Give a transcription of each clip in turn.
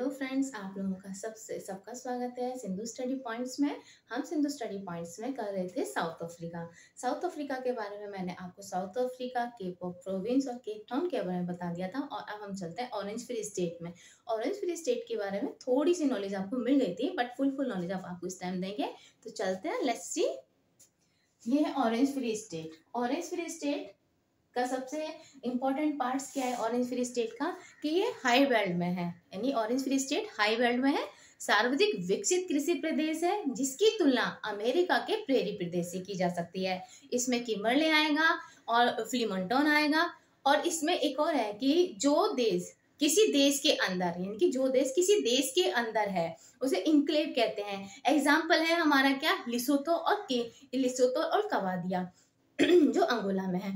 Hello friends, आप लोगों का सबका स्वागत है सिंधु स्टडी पॉइंट्स में। हम सिंधु स्टडी पॉइंट्स में कर रहे थे साउथ अफ्रीका। साउथ अफ्रीका के बारे में मैंने आपको South Africa, Cape of Province और केप टाउन के बारे में बता दिया था। और अब हम चलते हैं ऑरेंज फ्री स्टेट में। ऑरेंज फ्री स्टेट के बारे में थोड़ी सी नॉलेज आपको मिल गई थी, बट फुल नॉलेज आप आपको इस टाइम देंगे। तो चलते हैं, लेट्स सी। ये है orange free state. Orange free state का सबसे इम्पोर्टेंट पार्ट्स क्या है ऑरेंज फ्री स्टेट का, कि ये हाई बेल्ट में है, यानी orange free state high belt में है। सर्वाधिक विकसित कृषि प्रदेश है, जिसकी तुलना अमेरिका के प्रेरी प्रदेश से की जा सकती है। इसमें किमबरले आएगा और फ्लीमंटन आएगा। और इसमें एक और है कि जो देश किसी देश के अंदर, यानी कि जो देश किसी देश के अंदर है उसे इंक्लेव कहते हैं। एग्जाम्पल है हमारा क्या, लिसोतो और कवादिया जो अंगोला में है।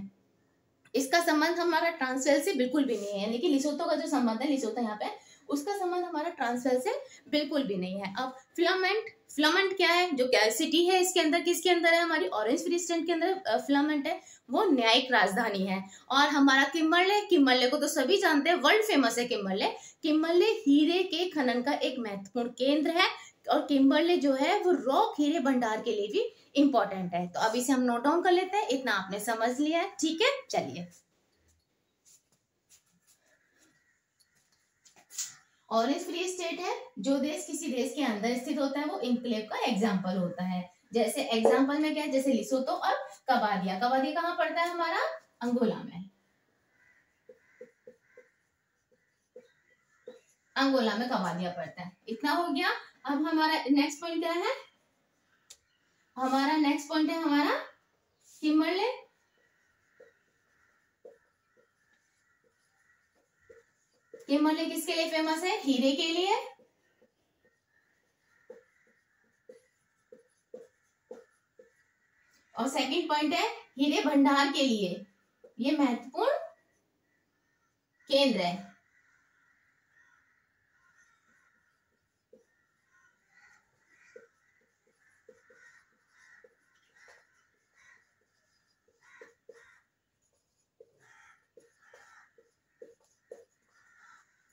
इसका संबंध हमारा ट्रांसवेल से बिल्कुल भी नहीं है, यानी कि लिसोतो का जो संबंध है, लिसोतो यहाँ पे, उसका संबंध हमारा ट्रांसवेल से बिल्कुल भी नहीं है। अब फिलामेंट क्या है, जो क्या सिटी है इसके अंदर, किसके अंदर है, हमारी ऑरेंज फ्री स्टेट के अंदर फिलामेंट है, वो न्यायिक राजधानी है। और हमारा किम्बरले को तो सभी जानते हैं, वर्ल्ड फेमस है किम्बरले हीरे के खनन का एक महत्वपूर्ण केंद्र है। और किम्बरले जो है वो रॉक हीरे भंडार के लिए भी इंपॉर्टेंट है। तो अब इसे हम नोट डाउन कर लेते हैं, इतना आपने समझ लिया है, ठीक है। चलिए, ऑरेंज फ्री स्टेट है, जो देश किसी देश के अंदर स्थित होता है वो इंक्लेव का एग्जाम्पल होता है। जैसे एग्जाम्पल में क्या है, जैसे लिसोतो और कवादिया कहाँ पड़ता है, हमारा अंगोला में। अंगोला में कवादिया पड़ता है। इतना हो गया। अब हमारा नेक्स्ट पॉइंट क्या है, हमारा किम्बरले। किम्बरले किसके लिए फेमस है, हीरे के लिए। और सेकंड पॉइंट है हीरे भंडार के लिए, ये महत्वपूर्ण केंद्र है।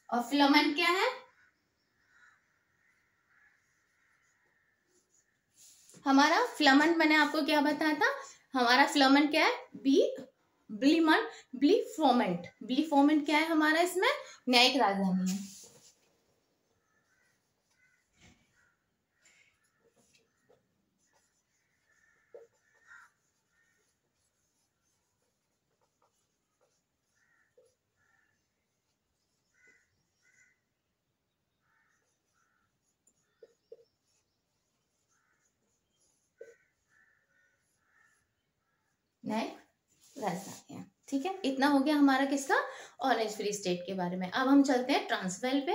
और फिलामेंट क्या है, हमारा फिलामेंट मैंने आपको क्या बताया था, हमारा फिलामेंट क्या है, ब्लीफोमेंट क्या है हमारा, इसमें न्यायिक राजधानी है। न्यायिक राजधानी है, ठीक है। इतना हो गया हमारा किसका, ऑरेंज फ्री स्टेट के बारे में। अब हम चलते हैं ट्रांसवेल पे।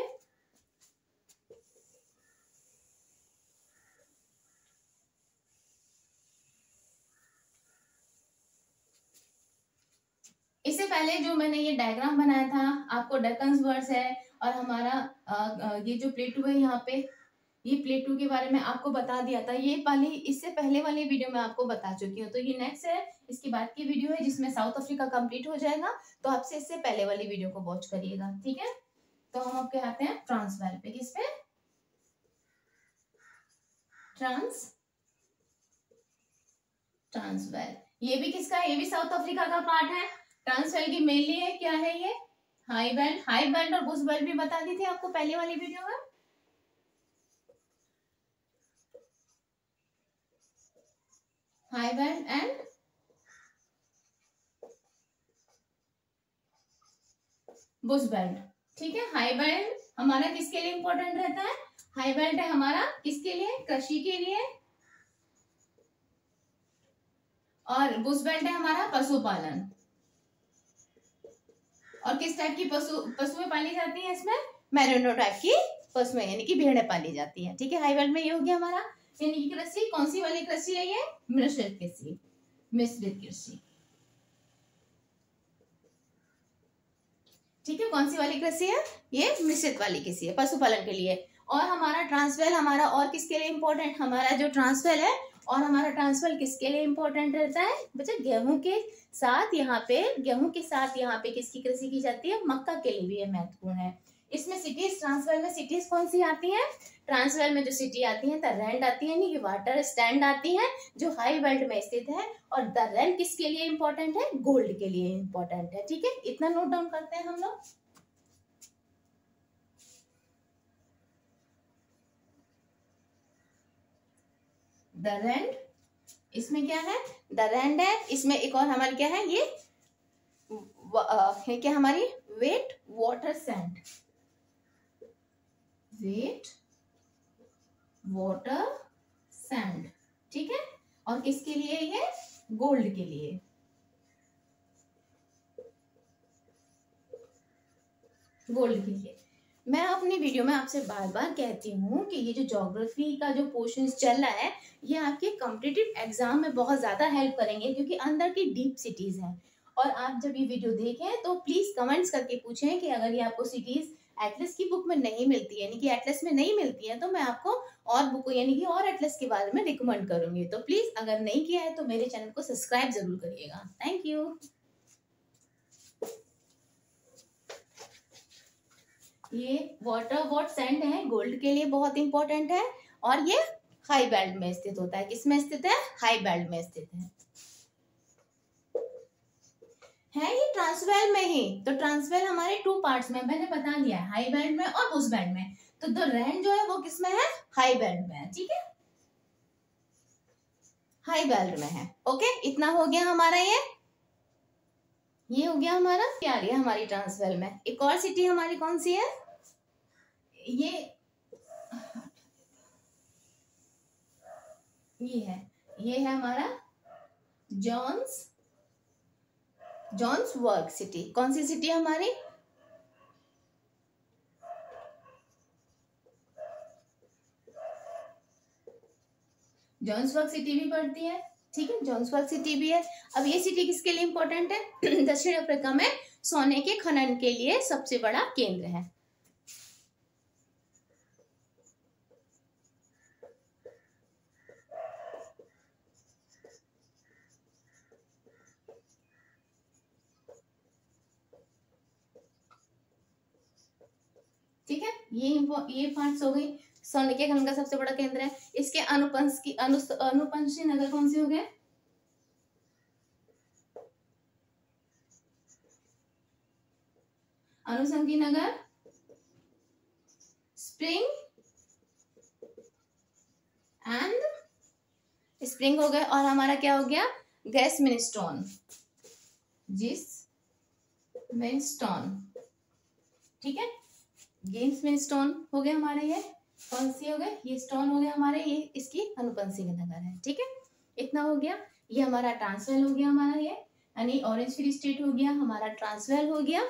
इससे पहले जो मैंने ये डायग्राम बनाया था, आपको डेक्कन वर्ड्स है और हमारा ये जो प्लेटू है यहाँ पे, ये प्लेटू के बारे में आपको बता दिया था। ये वाली इससे पहले वाली वीडियो में आपको बता चुकी हूँ। तो ये नेक्स्ट है, इसके बाद की वीडियो है जिसमें साउथ अफ्रीका कंप्लीट हो जाएगा। तो आपसे इससे पहले वाली वीडियो को वॉच करिएगा, ठीक है। तो हम आपके आते हैं ट्रांसवेल पे। किस पे, ट्रांसवेल। ये भी किसका है, ये भी साउथ अफ्रीका का पार्ट है। ट्रांसवेल की मेनली है क्या है, ये हाई बेल्ट और बुश बेल्ट भी बता दी थी आपको पहले वाली वीडियो में। High belt and Bush belt, ठीक है। हाई बेल्ट हमारा किसके लिए इंपॉर्टेंट रहता है, हाई बेल्ट है हमारा किसके लिए, कृषि के लिए। और बुश बेल्ट है हमारा पशुपालन। और किस टाइप की पशुएं पाली जाती हैं इसमें, मैरिनो टाइप की पशुएं, यानी कि भेड़ें पाली जाती हैं, ठीक है। हाई बेल्ट में ये हो गया हमारा, यानी कि कृषि। कौन सी वाली कृषि है ये, मिश्रित कृषि, ठीक है। कौन सी वाली कृषि है, ये मिश्रित वाली कृषि है, पशुपालन के लिए। और हमारा ट्रांसवेल हमारा और किसके लिए इंपॉर्टेंट, हमारा जो ट्रांसवेल है और हमारा ट्रांसवेल किसके लिए इंपॉर्टेंट रहता है बच्चा, गेहूं के साथ यहाँ पे किसकी कृषि की जाती है, मक्का के लिए भी ये महत्वपूर्ण है। इसमें सिटीज, ट्रांसवेल में सिटीज कौन सी आती हैं? ट्रांसवेल में जो सिटी आती है द रैंड आती है, यानी कि वाटर स्टैंड आती है, जो हाई बेल्ट में स्थित है। और द रैंड किसके लिए इंपॉर्टेंट है? गोल्ड के लिए इंपॉर्टेंट है। ठीक है, इतना नोट डाउन करते हैं हम लोग। द रैंड, इसमें क्या है? द रैंड है। इसमें एक और हमारी क्या है? ये क्या हमारी? Wet water sand, wet water sand. ठीक है, और किसके लिए? ये गोल्ड के लिए। गोल्ड के लिए। मैं अपनी वीडियो में आपसे बार बार कहती हूँ कि ये जो ज्योग्राफी का जो पोर्शन चल रहा है, ये आपके कॉम्पिटिटिव एग्जाम में बहुत ज्यादा हेल्प करेंगे, क्योंकि अंदर की डीप सिटीज हैं। और आप जब ये वीडियो देखें तो प्लीज कमेंट्स करके पूछें कि अगर ये आपको सिटीज एटलस की बुक में नहीं मिलती है, यानी कि एटलस में नहीं मिलती है, तो मैं आपको और बुक यानी कि और एटलस के बारे में रिकमेंड करूंगी। तो प्लीज अगर नहीं किया है तो मेरे चैनल को सब्सक्राइब जरूर करिएगा। Thank you. ये वाटर वॉट सैंड है, गोल्ड के लिए बहुत इंपॉर्टेंट है। और ये हाई बेल्ट में स्थित होता है। किसमें स्थित है? हाई बेल्ट में स्थित है ये ट्रांसवेल में ही। तो ट्रांसवेल हमारे टू पार्ट्स में, मैंने बता दिया है, हाई बेल्ट में और उस बेल्ट में। तो द रैंड जो है वो किसमें है? हाई बेल्ट में है। ठीक है, हाई बेल्ट में है। ओके, इतना हो गया हमारा। ये हो गया हमारा। क्या आ गया हमारी ट्रांसवेल में? एक और सिटी हमारी कौन सी है? ये है हमारा जोन्सबर्ग सिटी। कौन सी सिटी है हमारी? जोन्सबर्ग सिटी भी पड़ती है। ठीक है, जोन्सबर्ग सिटी भी है। अब ये सिटी किसके लिए इंपॉर्टेंट है? दक्षिण अफ्रीका में सोने के खनन के लिए सबसे बड़ा केंद्र है। ठीक है, ये पार्ट्स हो गई। सोने के खनन का सबसे बड़ा केंद्र है। इसके अनुपंशी नगर कौन से हो गए? अनुसंगी नगर, स्प्रिंग एंड स्प्रिंग हो गए। और हमारा क्या हो गया? गैसमिनस्टोन, ठीक है, गैसमिनस्टोन हो गए हमारे। ये कौन सी हो गए? ये स्टोन हो गया हमारे, ये इसकी अनुपंसी नगर है। ठीक है, इतना हो गया। ये हमारा ट्रांसवेल हो गया हमारा, ये यानी ऑरेंज फ्री स्टेट हो गया हमारा, ट्रांसवेल हो गया।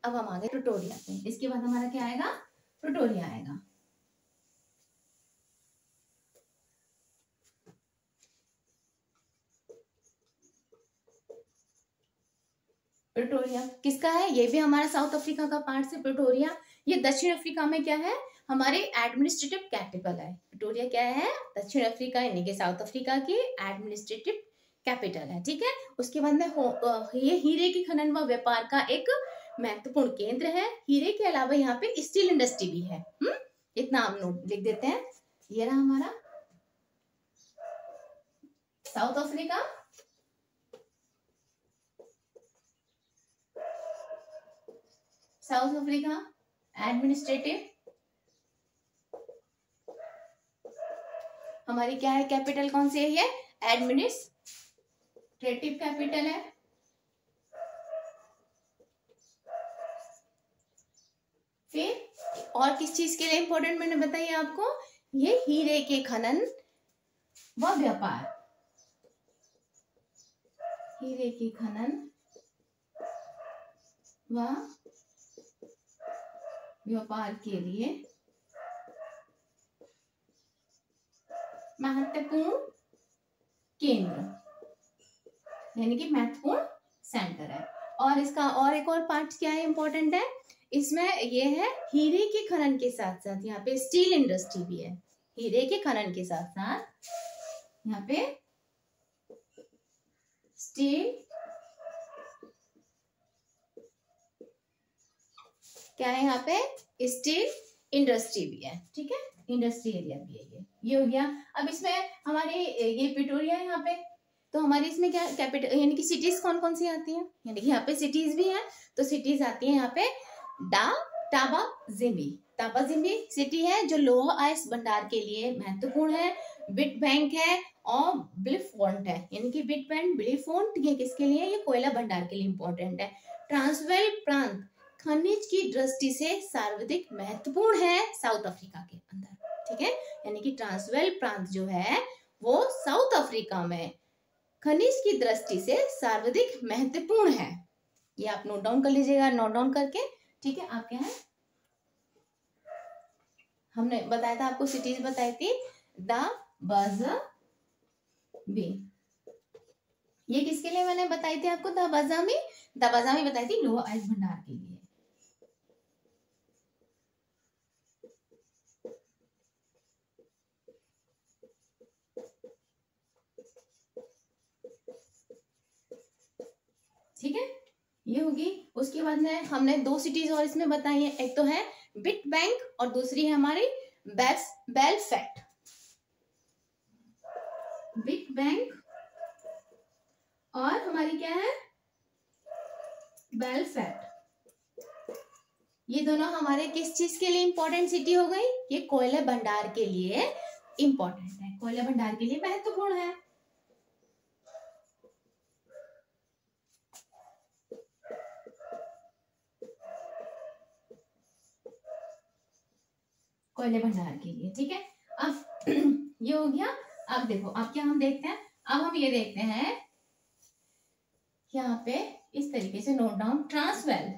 अब हम आ गए प्रिटोरिया पे। इसके बाद हमारा क्या आएगा? प्रिटोरिया आएगा। प्रिटोरिया किसका है? ये भी हमारा साउथ अफ्रीका का पार्ट है प्रिटोरिया। ये दक्षिण अफ्रीका में क्या है? हमारे एडमिनिस्ट्रेटिव कैपिटल है। प्रिटोरिया क्या है? दक्षिण अफ्रीका यानी कि साउथ अफ्रीका की एडमिनिस्ट्रेटिव कैपिटल है। ठीक है, उसके बाद में ये हीरे की खनन व व्यापार का एक महत्वपूर्ण केंद्र है। हीरे के अलावा यहाँ पे स्टील इंडस्ट्री भी है। इतना हम नोट लिख देते हैं। ये रहा हमारा south Africa, south Africa administrative, हमारी क्या है? कैपिटल कौन सी है? ये एडमिनिस्ट्रेटिव कैपिटल है। फिर और किस चीज के लिए इंपॉर्टेंट मैंने बताइए आपको? ये हीरे के खनन व व्यापार, हीरे के खनन व व्यापार के लिए महत्वपूर्ण केंद्र, यानी कि महत्वपूर्ण सेंटर है। और इसका और एक और पार्ट क्या है इंपॉर्टेंट है इसमें? ये है हीरे के खनन के साथ साथ यहाँ पे स्टील इंडस्ट्री भी है। हीरे के खनन के साथ साथ यहाँ पे स्टील क्या है यहाँ पे, स्टील इंडस्ट्री भी है, ठीक है, इंडस्ट्री एरिया भी है ये हो गया। अब इसमें हमारे ये प्रिटोरिया है यहाँ पे, तो हमारी इसमें क्या कैपिटल यानी कि सिटीज कौन कौन सी आती हैं, यानी कि यहाँ पे सिटीज भी है, तो सिटीज आती है यहाँ पे डा टाबा जिम्बी। टाबा जिम्बी सिटी है जो लोहा आइस भंडार के लिए महत्वपूर्ण है। बिट बैंक है और ब्लिफोर्ट है, यानी कि बिट बैंक ब्लिफोर्ट ये किसके लिए, ये कोयला भंडार के लिए इंपॉर्टेंट है। ट्रांसवेल प्रांत खनिज की दृष्टि से सर्वाधिक महत्वपूर्ण है साउथ अफ्रीका के अंदर, ठीक है, यानी कि ट्रांसवेल प्रांत जो है वो साउथ अफ्रीका में खनिज की दृष्टि से सर्वाधिक महत्वपूर्ण है। ये आप नोट डाउन कर लीजिएगा, नोट डाउन करके, ठीक है। आप क्या है, हमने बताया था आपको सिटीज बताई थी, द बी, ये किसके लिए मैंने बताई थी आपको, द बजामी बताई थी लोहा आइस भंडार के लिए। ठीक है, ये होगी। उसके बाद में हमने दो सिटीज और इसमें बताई है, एक तो है बिट बैंक और दूसरी है हमारी बेलफैक्ट। बिट बैंक और हमारी क्या है, बेलफैक्ट। ये दोनों हमारे किस चीज के लिए इंपॉर्टेंट सिटी हो गई, ये कोयले भंडार के लिए इंपॉर्टेंट है, कोयले भंडार के लिए महत्वपूर्ण है। कोयले भंडार के लिए, ठीक है। अब ये हो गया। अब देखो, अब क्या हम देखते हैं, अब हम ये देखते हैं यहाँ पे इस तरीके से नोट डाउन, ट्रांसवेल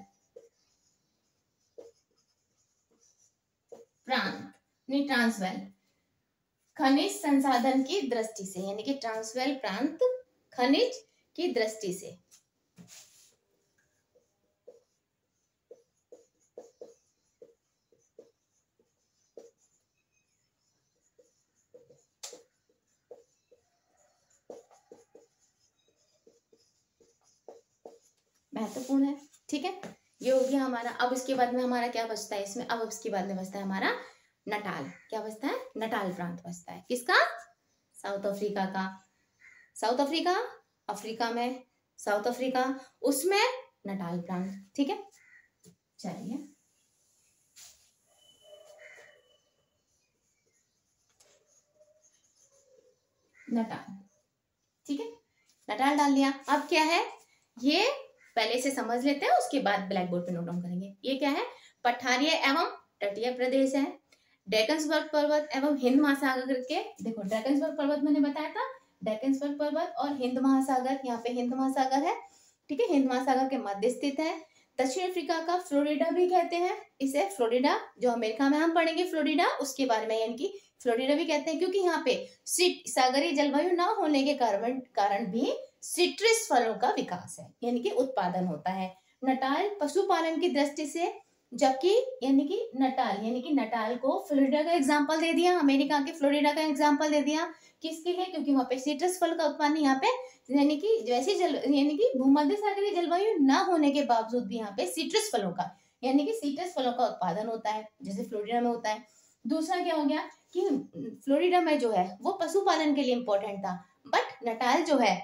प्रांत नहीं, ट्रांसवेल खनिज संसाधन की दृष्टि से, यानी कि ट्रांसवेल प्रांत खनिज की दृष्टि से। महत्वपूर्ण है, ठीक है, ये हो गया हमारा। अब इसके बाद में हमारा क्या बचता है इसमें, अब इसके बाद में बचता है हमारा नटाल। क्या बचता है, नटाल प्रांत बचता है, किसका, साउथ अफ्रीका का। साउथ अफ्रीका, अफ्रीका में साउथ अफ्रीका, उसमें नटाल प्रांत, ठीक है। चलिए, नटाल, ठीक है, नटाल डाल दिया। अब क्या है, ये पहले से समझ लेते हैं, उसके बाद ब्लैक बोर्ड पे नोट डाउन करेंगे। ये क्या है, पठारीय एवं तटीय प्रदेश है। डेकन्सबर्ग पर्वत एवं हिंद महासागर के, देखो डेकन्सबर्ग पर्वत मैंने बताया था, डेकन्सबर्ग पर्वत और हिंद महासागर, यहाँ पे हिंद महासागर है, ठीक है, हिंद महासागर के मध्य स्थित है। दक्षिण अफ्रीका का फ्लोरिडा भी कहते हैं इसे, फ्लोरिडा जो अमेरिका में हम पढ़ेंगे फ्लोरिडा, उसके बारे में, यानी कि फ्लोरिडा भी कहते हैं, क्योंकि यहाँ पे सागरीय जलवायु ना होने के कारण भी सिट्रस फलों का विकास है, यानी कि उत्पादन होता है। नटाल पशुपालन की दृष्टि से, जबकि यानी कि नटाल को फ्लोरिडा का एग्जांपल दे दिया, अमेरिका के फ्लोरिडा का एग्जांपल दे दिया, किसके लिए, क्योंकि वहां पे सिट्रस फल का उत्पादन यहाँ पे, यानी कि वैसे यानी कि भूमध्य सागरीय जलवायु ना होने के बावजूद भी यहाँ पे सिट्रस फलों का, यानी कि सिट्रस फलों का उत्पादन होता है, जैसे फ्लोरिडा में होता है। दूसरा क्या हो गया कि फ्लोरिडा में जो है वो पशुपालन के लिए इंपॉर्टेंट था, बट नटाल जो है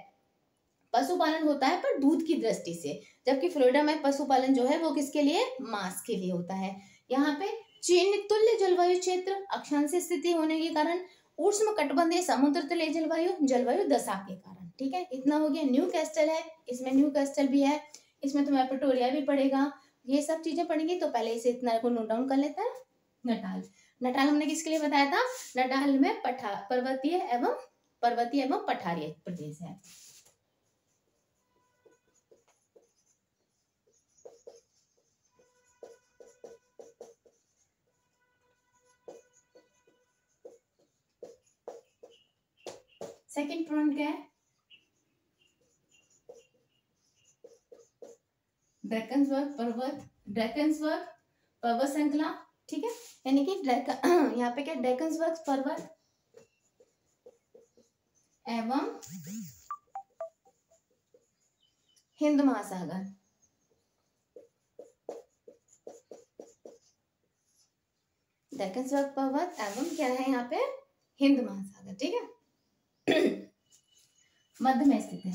पशुपालन होता है पर दूध की दृष्टि से, जबकि फ्लोरिडा में पशुपालन जो है वो किसके लिए, मांस के लिए होता है। यहाँ पे चीन तुल्य जलवायु क्षेत्र, अक्षांश स्थिति होने के कारण उष्ण कटिबंधीय समुद्र तलीय जलवायु दशा के कारण, ठीक है। इतना हो गया। न्यू कैस्टल है, इसमें न्यू कैस्टल भी है, इसमें तुम्हें प्रिटोरिया भी पड़ेगा, ये सब चीजें पढ़ेंगे, तो पहले इसे इतना को नोट डाउन कर लेता है। नटाल हमने किसके लिए बताया था, नटाल में पर्वतीय एवं पठारीय प्रदेश है। सेकंड पॉइंट क्या है, ड्रैकन्सबर्ग पर्वत श्रृंखला, ठीक है, यानी कि यहाँ पे क्या, ड्रैकन्सबर्ग पर्वत एवं हिंद महासागर, डेक्कन पर्वत एवं क्या है यहाँ पे, हिंद महासागर, ठीक है। मध्य में स्थित है।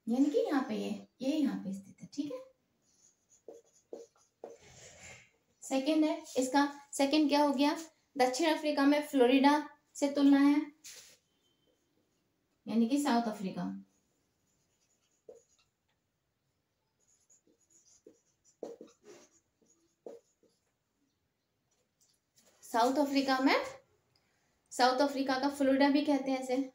यानी कि यहाँ पे ये यहाँ पे स्थित है, ठीक है। सेकंड है इसका, सेकंड क्या हो गया, दक्षिण अफ्रीका में फ्लोरिडा से तुलना है, यानी कि साउथ अफ्रीका। साउथ अफ्रीका में, साउथ अफ्रीका का फ्लोरिडा भी कहते हैं ऐसे।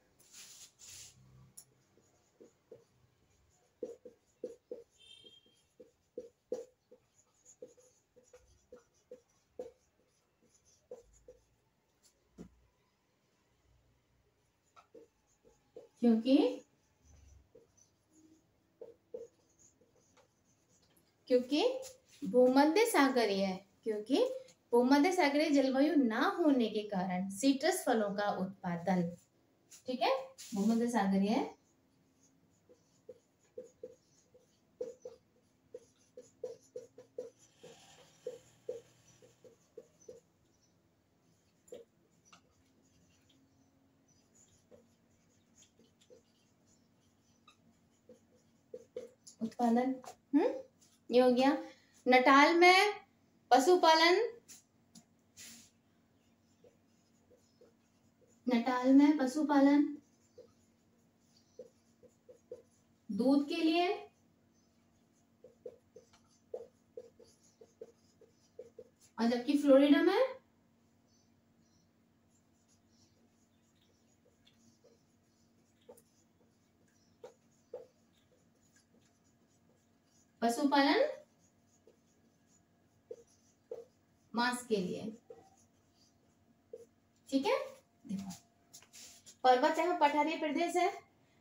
क्योंकि क्योंकि भूमध्य सागरीय है, क्योंकि भूमध्य सागरीय जलवायु ना होने के कारण सिट्रस फलों का उत्पादन, ठीक है, भूमध्य सागरीय है। उत्पादन, ये हो गया। नटाल में पशुपालन, नटाल में पशुपालन दूध के लिए, और जबकि फ्लोरिडा में पशुपालन मांस के लिए, ठीक है। देखो, पर्वत एवं पठारी प्रदेश है,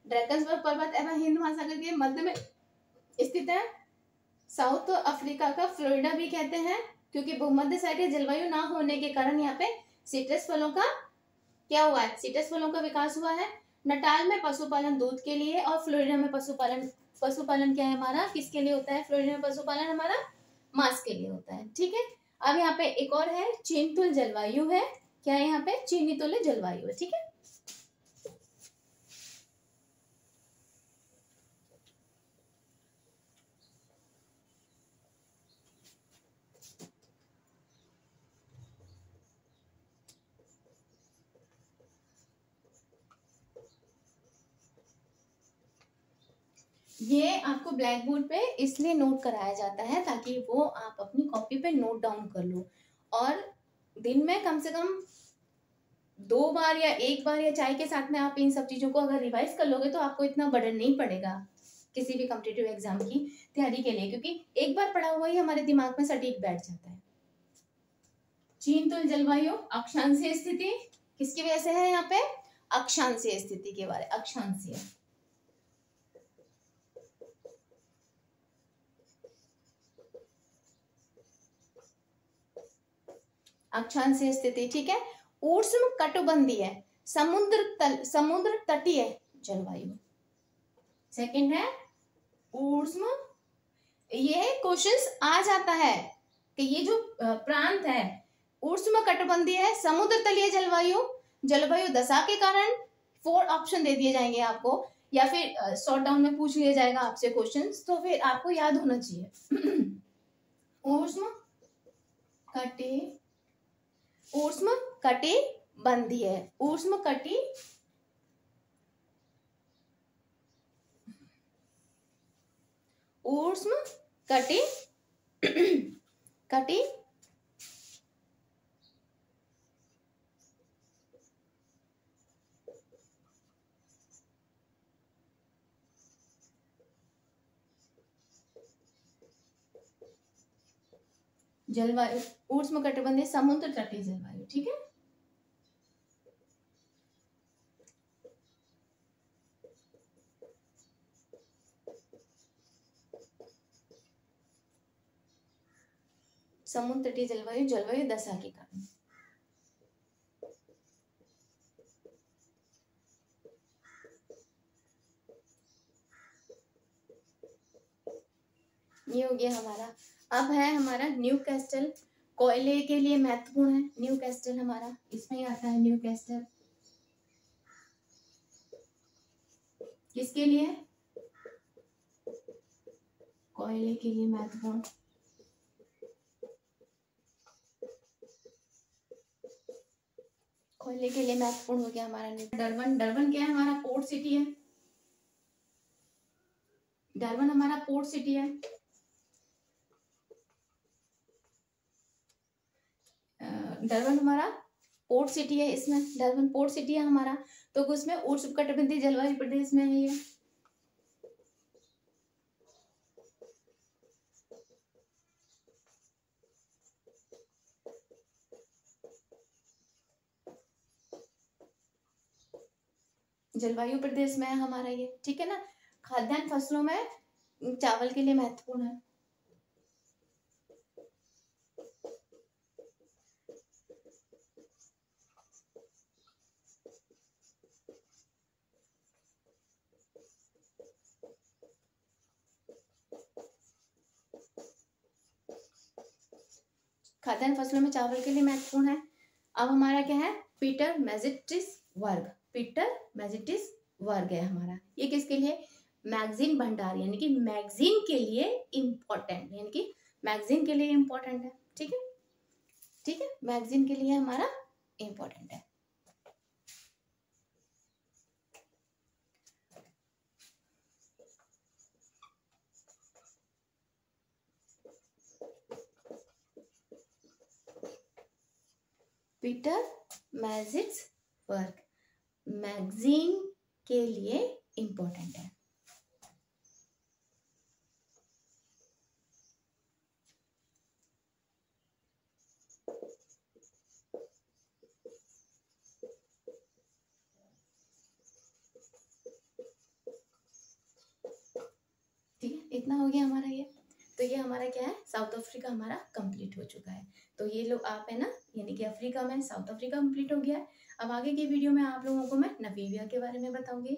ड्रैकन्सबर्ग पर्वत एवं हिंद महासागर के मध्य में स्थित है। साउथ अफ्रीका का फ्लोरिडा भी कहते हैं, क्योंकि भूमध्य सागरीय जलवायु ना होने के कारण यहाँ पे सिट्रस फलों का क्या हुआ है, सिट्रस फलों का विकास हुआ है। नटाल में पशुपालन दूध के लिए, और फ्लोरिडा में पशुपालन क्या है हमारा, किसके लिए होता है, फ्लोरिडा में पशुपालन हमारा मांस के लिए होता है, ठीक है। अब यहाँ पे एक और है, चीन तुल्य जलवायु है, क्या है यहाँ पे, चीनी तुल्य जलवायु है, ठीक है। ये आपको ब्लैक बोर्ड पे इसलिए नोट कराया जाता है ताकि वो आप अपनी कॉपी पे नोट डाउन कर लो, और दिन में कम से कम 2 बार या 1 बार या चाय के साथ में आप इन सब चीजों को अगर रिवाइज कर लोगे तो आपको इतना बर्डन नहीं पड़ेगा किसी भी कॉम्पिटिटिव एग्जाम की तैयारी के लिए, क्योंकि एक बार पढ़ा हुआ ही हमारे दिमाग में सटीक बैठ जाता है। चीन तुल्य जलवायु अक्षांशीय स्थिति किसकी वजह से है, यहाँ पे अक्षांशीय स्थिति के बारे, अक्षांशीय, अक्षांशीय स्थिति, ठीक है। उष्ण कटिबंधीय है, समुद्र तटीय जलवायु। सेकंड है उष्ण, ये क्वेश्चंस आ जाता है कि ये जो प्रांत है उष्ण कटिबंधीय है, समुद्र तलीय जलवायु, जलवायु दशा के कारण 4 ऑप्शन दे दिए जाएंगे आपको, या फिर शॉर्ट डाउन में पूछ लिया जाएगा आपसे क्वेश्चंस, तो फिर आपको याद होना चाहिए। उष्ण कटिबंधीय, उष्ण कटि जलवायु, उष्ण कटिबंधीय समुद्र तटीय जलवायु, ठीक है। समुद्र तटीय जलवायु, जलवायु दशा के कारण। ये हो गया हमारा। अब है हमारा न्यू कैस्टल, कोयले के लिए महत्वपूर्ण है न्यू कैस्टल हमारा, इसमें ही आता है न्यू कैस्टल। किसके लिए? कोयले के लिए महत्वपूर्ण। कोयले के लिए महत्वपूर्ण हो गया हमारा डरबन। डरबन क्या है? हमारा पोर्ट सिटी है। डरबन हमारा पोर्ट सिटी है। डरबन हमारा पोर्ट सिटी है, इसमें डरबन पोर्ट सिटी है हमारा, तो उसमें उष्णकटिबंधीय जलवायु प्रदेश में है ये। जलवायु प्रदेश में है हमारा ये, ठीक है ना। खाद्यान्न फसलों में चावल के लिए महत्वपूर्ण है। खाद्यान्न फसलों में चावल के लिए महत्वपूर्ण है। अब हमारा क्या है? पीटर मैजिटिस वर्ग। पीटर मैजिटिस वर्ग है हमारा, ये किसके लिए? मैगजीन भंडार, यानी कि मैगजीन के लिए इम्पोर्टेंट, यानी कि मैगजीन के लिए इम्पोर्टेंट है, ठीक है। ठीक है, मैगजीन के लिए हमारा इम्पोर्टेंट है। पीटर मैजिट्स वर्क मैगजीन के लिए इम्पोर्टेंट है। ठीक है, इतना हो गया हमारा ये। तो ये हमारा क्या है? साउथ अफ्रीका हमारा कंप्लीट हो चुका है। तो ये लोग आप है ना, यानी कि अफ्रीका में साउथ अफ्रीका कंप्लीट हो गया है। अब आगे की वीडियो में आप लोगों को मैं नामीबिया के बारे में बताऊंगी।